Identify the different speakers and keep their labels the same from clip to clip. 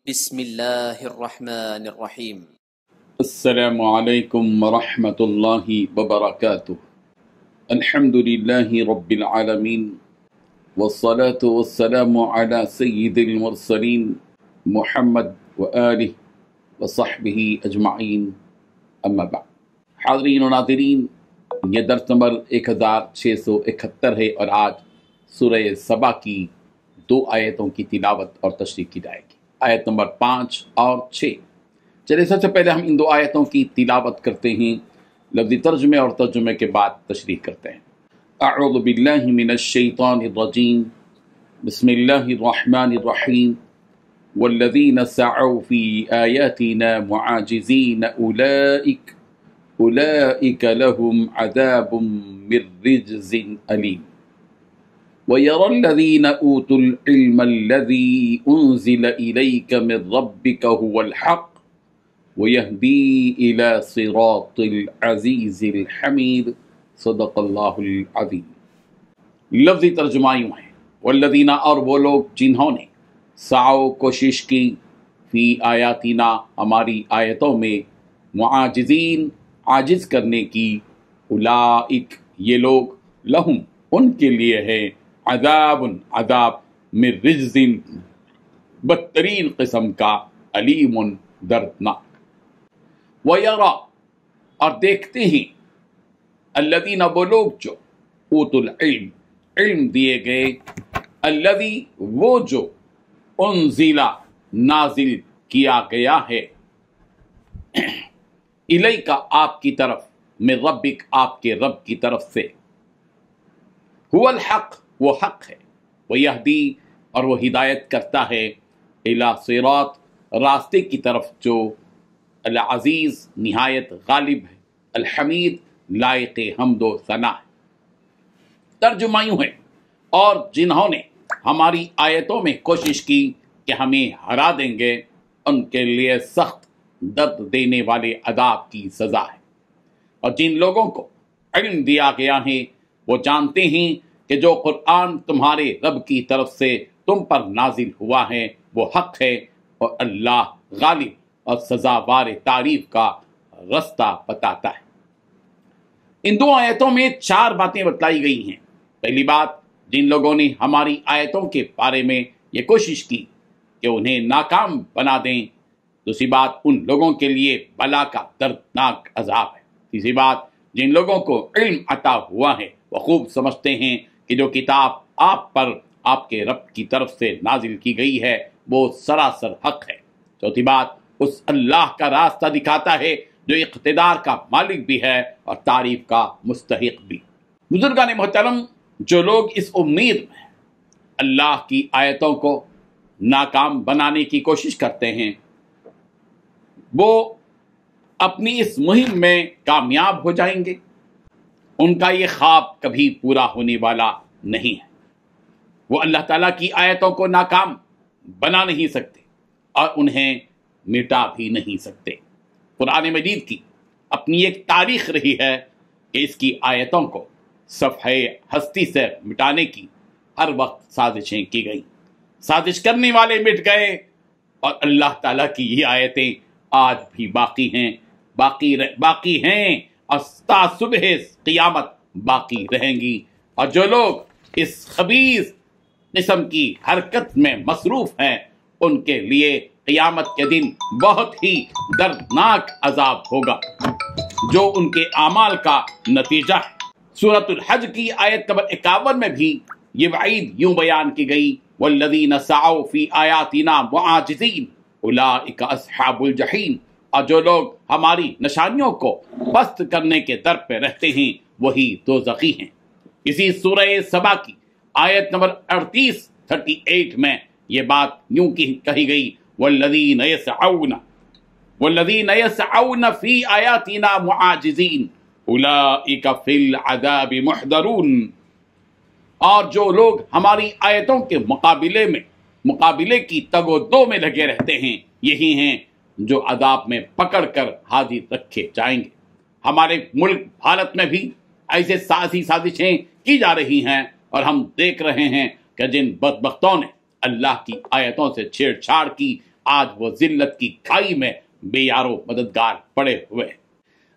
Speaker 1: بسم الله الرحمن الرحيم.
Speaker 2: السلام عليكم ورحمة الله وبركاته. الحمد لله رب العالمين والصلاة والسلام على سيد المرسلين محمد وآله وصحبه أجمعين أما بعد. حاضرین و ناظرین، یہ درس نمبر 1671 ہے اور آج سورہ سبا کی 2 آیتوں کی تلاوت اور تشریح کی جائے گی، آیت نمبر 5 اور 6۔ چلیے سب سے پہلے ہم ان 2 آیتوں کی تلاوت کرتے ہیں، لفظی ترجمے اور ترجمے کے بعد تشریح کرتے ہیں۔ اعوذ باللہ من الشیطان الرجیم، بسم اللہ الرحمن الرحیم۔ والذین سعوا فی آیاتنا معاجزین أولئك لهم عذاب من رجز أليم ويرى الذين أوتوا العلم الذي أنزل إليك من ربك هو الحق ويهدي إلى صراط العزيز الحميد صدق اللہ العظیم۔ لفظی ترجمہ یوں ہے، والذین، اور وہ لوگ جنہوں نے سعوا کوشش کی، فی آیاتنا ہماری آیتوں میں، معاجزین عاجز کرنے کی، اولئک یہ لوگ، لہم ان کے لیے ہے، عذاب عذاب، من رجز بدترین قسم کا، علیم دردناک۔ وَيَرَى اور دیکھتے ہیں، الذین وہ لوگ جو، اوتوا العلم علم دیے گئے، الذی وہ جو، انزل نازل کیا گیا ہے، الیک آپ کی طرف، من ربک آپ کے رب کی طرف سے، هو الحق وہ حق ہے، ویہدی اور وہ ہدایت کرتا ہے، الی صراط راستے کی طرف جو، العزیز نہایت غالب ہے، الحمید لائق حمد و ثنا ہے۔ ترجمہ یوں ہے، اور جنہوں نے ہماری آیتوں میں کوشش کی کہ ہمیں ہرا دیں گے، ان کے لیے سخت درد دینے والے عذاب کی سزا ہے۔ اور جن لوگوں کو علم دیا گیا ہے وہ جانتے ہیں کہ جو قرآن تمہارے رب کی طرف سے تم پر نازل ہوا ہے وہ حق ہے، اور اللہ غالب اور سزاوار تعریف کا رستہ بتاتا ہے۔ ان 2 آیتوں میں 4 باتیں بتلائی گئی ہیں۔ پہلی بات، جن لوگوں نے ہماری آیتوں کے بارے میں یہ کوشش کی کہ انہیں ناکام بنا دیں، دوسری بات، ان لوگوں کے لیے بلا کا دردناک عذاب ہے۔ تیسری بات، جن لوگوں کو علم عطا ہوا ہے وہ خوب سمجھتے ہیں کہ جو کتاب آپ پر آپ کے رب کی طرف سے نازل کی گئی ہے وہ سراسر حق ہے۔ چوتھی بات، اس اللہ کا راستہ دکھاتا ہے جو اقتدار کا مالک بھی ہے اور تعریف کا مستحق بھی۔ بزرگان محترم، جو لوگ اس امید میں اللہ کی آیتوں کو ناکام بنانے کی کوشش کرتے ہیں، وہ اپنی اس مہم میں کامیاب ہو جائیں گے۔ ان کا یہ خواب کبھی پورا ہونے والا نہیں ہے۔ وہ اللہ تعالیٰ کی آیتوں کو ناکام بنا نہیں سکتے اور انہیں مٹا بھی نہیں سکتے۔ قرآن مجید کی اپنی ایک تاریخ رہی ہے کہ اس کی آیتوں کو صفحہ ہستی سے مٹانے کی ہر وقت سازشیں کی گئیں۔ سازش کرنے والے مٹ گئے اور اللہ تعالیٰ کی یہ آیتیں آج بھی باقی ہیں اور تا صبح قیامت باقی رہیں گی۔ اور جو لوگ اس خبیث قسم کی حرکت میں مصروف ہیں ان کے لیے قیامت کے دن بہت ہی دردناک عذاب ہوگا جو ان کے اعمال کا نتیجہ ہے۔ سورۃ الحج کی آیت نمبر 51 میں بھی یہ وعید یوں بیان کی گئی، والذین سعوا فی آیاتنا معاجزین اولئک اصحاب الجحیم، اور جو لوگ ہماری نشانیوں کو پست کرنے کے در پہ رہتے ہیں وہی دوزخی ہیں۔ اسی سورہ سبا کی آیت نمبر 38 میں یہ بات یوں کہی گئی، والذین یسعون فی آیاتنا معاجزین اولئک فی العذاب محضرون، اور جو لوگ ہماری آیتوں کے مقابلے کی تگ و دو میں لگے رہتے ہیں یہی ہیں جو عذاب میں پکڑ کر حاضر رکھے جائیں گے۔ ہمارے ملک بھارت میں بھی ایسے سازشیں کی جا رہی ہیں اور ہم دیکھ رہے ہیں کہ جن بدبختوں نے اللہ کی آیتوں سے چھیڑ چھاڑ کی آج وہ ذلت کی کھائی میں بے یارو مددگار پڑے ہوئے ہیں۔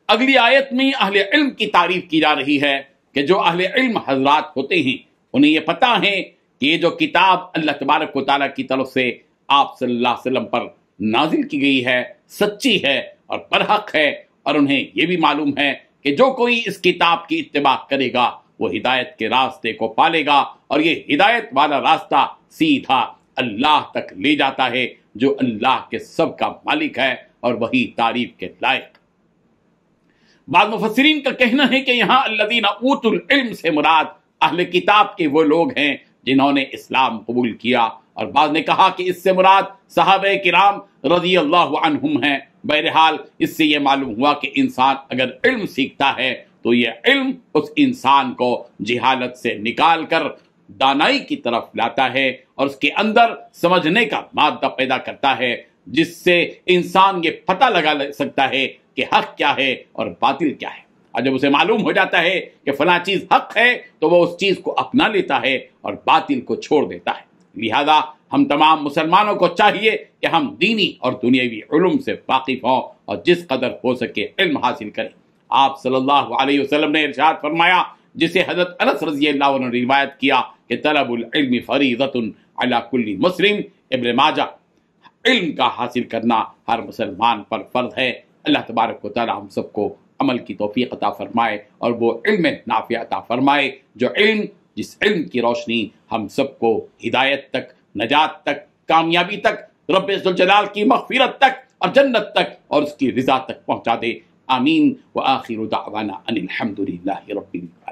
Speaker 2: اگلی آیت میں اہل علم کی تعریف کی جا رہی ہے کہ جو اہل علم حضرات ہوتے ہیں انہیں یہ پتہ ہے کہ یہ جو کتاب اللہ تبارک و تعالیٰ کی طرف سے آپ صلی اللہ علیہ وسلم پر نازل کی گئی ہے سچی ہے اور برحق ہے، اور انہیں یہ بھی معلوم ہے کہ جو کوئی اس کتاب کی اتباع کرے گا وہ ہدایت کے راستے کو پالے گا، اور یہ ہدایت والا راستہ سیدھا اللہ تک لے جاتا ہے جو اللہ کے سب کا مالک ہے اور وہی تعریف کے لائق۔ بعض مفسرین کا کہنا ہے کہ یہاں الذین اوتوا العلم سے مراد اہل کتاب کے وہ لوگ ہیں جنہوں نے اسلام قبول کیا، اور بعض نے کہا کہ اس سے مراد صحابہ کرام رضی اللہ عنہم ہیں۔ بہرحال اس سے یہ معلوم ہوا کہ انسان اگر علم سیکھتا ہے تو یہ علم اس انسان کو جہالت سے نکال کر دانائی کی طرف لاتا ہے اور اس کے اندر سمجھنے کا مادہ پیدا کرتا ہے، جس سے انسان یہ پتہ لگا سکتا ہے کہ حق کیا ہے اور باطل کیا ہے۔ اور جب اسے معلوم ہو جاتا ہے کہ فلاں چیز حق ہے تو وہ اس چیز کو اپنا لیتا ہے اور باطل کو چھوڑ دیتا ہے۔ لہذا ہم تمام مسلمانوں کو چاہیے کہ ہم دینی اور دنیاوی علوم سے واقف ہوں اور جس قدر ہو سکے علم حاصل کریں۔ آپ صلی اللہ علیہ وسلم نے ارشاد فرمایا، جسے حضرت انس رضی اللہ عنہ نے روایت کیا کہ طلب العلم فریضۃ علی کل مسلم، ابن ماجہ۔ علم کا حاصل کرنا ہر مسلمان پر فرض ہے۔ اللہ تبارک و تعالی ہم سب کو عمل کی توفیق عطا فرمائے اور وہ علم نافع عطا فرمائے، جس علم کی روشنی ہم سب کو ہدایت تک، نجات تک، کامیابی تک، رب ذوالجلال کی مغفرت تک اور جنت تک اور اس کی رضا تک پہنچا دے۔ آمین۔ وآخر دعوانا ان الحمد للہ رب العالمین۔